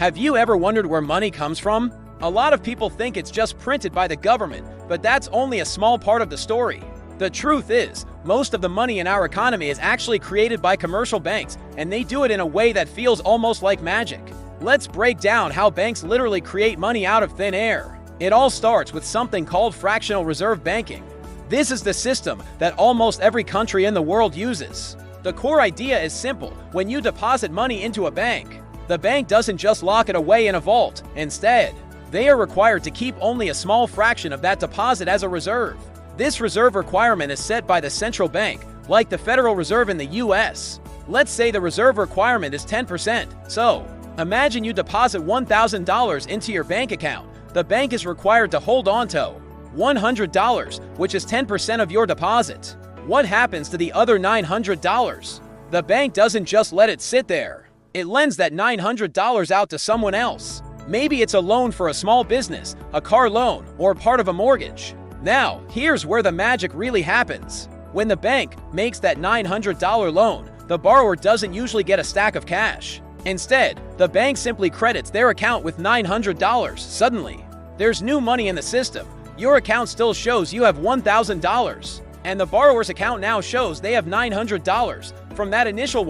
Have you ever wondered where money comes from? A lot of people think it's just printed by the government, but that's only a small part of the story. The truth is, most of the money in our economy is actually created by commercial banks, and they do it in a way that feels almost like magic. Let's break down how banks literally create money out of thin air. It all starts with something called fractional reserve banking. This is the system that almost every country in the world uses. The core idea is simple. When you deposit money into a bank, the bank doesn't just lock it away in a vault. Instead, they are required to keep only a small fraction of that deposit as a reserve. This reserve requirement is set by the central bank, like the Federal Reserve in the US. Let's say the reserve requirement is 10%. So, imagine you deposit $1,000 into your bank account. The bank is required to hold on to $100, which is 10% of your deposit. What happens to the other $900? The bank doesn't just let it sit there. It lends that $900 out to someone else. Maybe it's a loan for a small business, a car loan, or part of a mortgage. Now, here's where the magic really happens. When the bank makes that $900 loan, the borrower doesn't usually get a stack of cash. Instead, the bank simply credits their account with $900. Suddenly, there's new money in the system. Your account still shows you have $1,000, and the borrower's account now shows they have $900 from that initial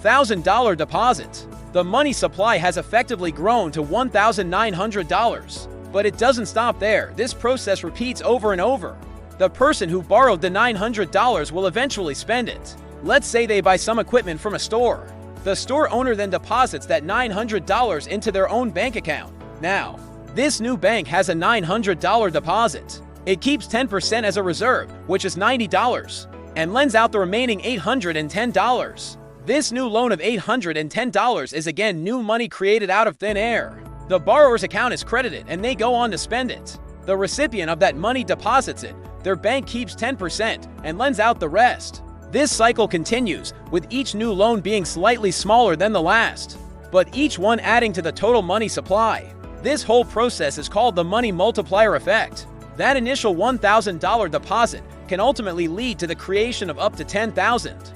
$1,000 deposit. The money supply has effectively grown to $1,900. But it doesn't stop there. This process repeats over and over. The person who borrowed the $900 will eventually spend it. Let's say they buy some equipment from a store. The store owner then deposits that $900 into their own bank account. Now, this new bank has a $900 deposit. It keeps 10% as a reserve, which is $90, and lends out the remaining $810. This new loan of $810 is again new money created out of thin air. The borrower's account is credited and they go on to spend it. The recipient of that money deposits it. Their bank keeps 10% and lends out the rest. This cycle continues, with each new loan being slightly smaller than the last, but each one adding to the total money supply. This whole process is called the money multiplier effect. That initial $1,000 deposit can ultimately lead to the creation of up to $10,000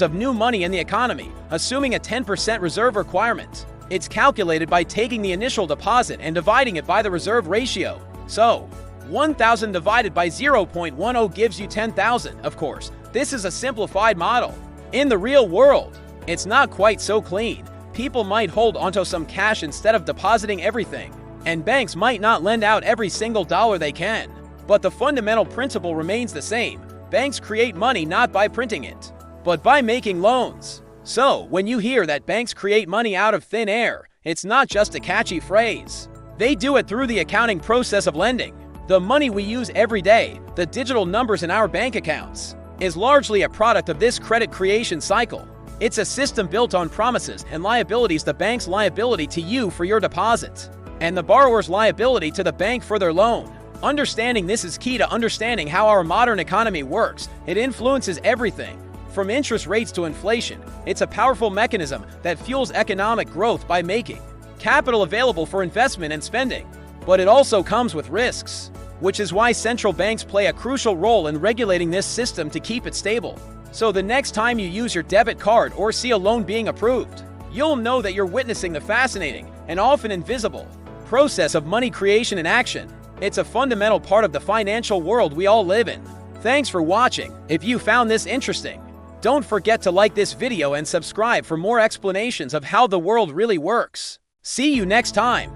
of new money in the economy, assuming a 10% reserve requirement. It's calculated by taking the initial deposit and dividing it by the reserve ratio. So, 1,000 divided by 0.10 gives you 10,000. Of course, this is a simplified model. In the real world, it's not quite so clean. People might hold onto some cash instead of depositing everything, and banks might not lend out every single dollar they can. But the fundamental principle remains the same. Banks create money not by printing it, but by making loans. So, when you hear that banks create money out of thin air, it's not just a catchy phrase. They do it through the accounting process of lending. The money we use every day, the digital numbers in our bank accounts, is largely a product of this credit creation cycle. It's a system built on promises and liabilities: the bank's liability to you for your deposit, and the borrower's liability to the bank for their loan. Understanding this is key to understanding how our modern economy works. It influences everything from interest rates to inflation. It's a powerful mechanism that fuels economic growth by making capital available for investment and spending. But it also comes with risks, which is why central banks play a crucial role in regulating this system to keep it stable. So the next time you use your debit card or see a loan being approved, you'll know that you're witnessing the fascinating and often invisible process of money creation in action. It's a fundamental part of the financial world we all live in. Thanks for watching. If you found this interesting, don't forget to like this video and subscribe for more explanations of how the world really works. See you next time.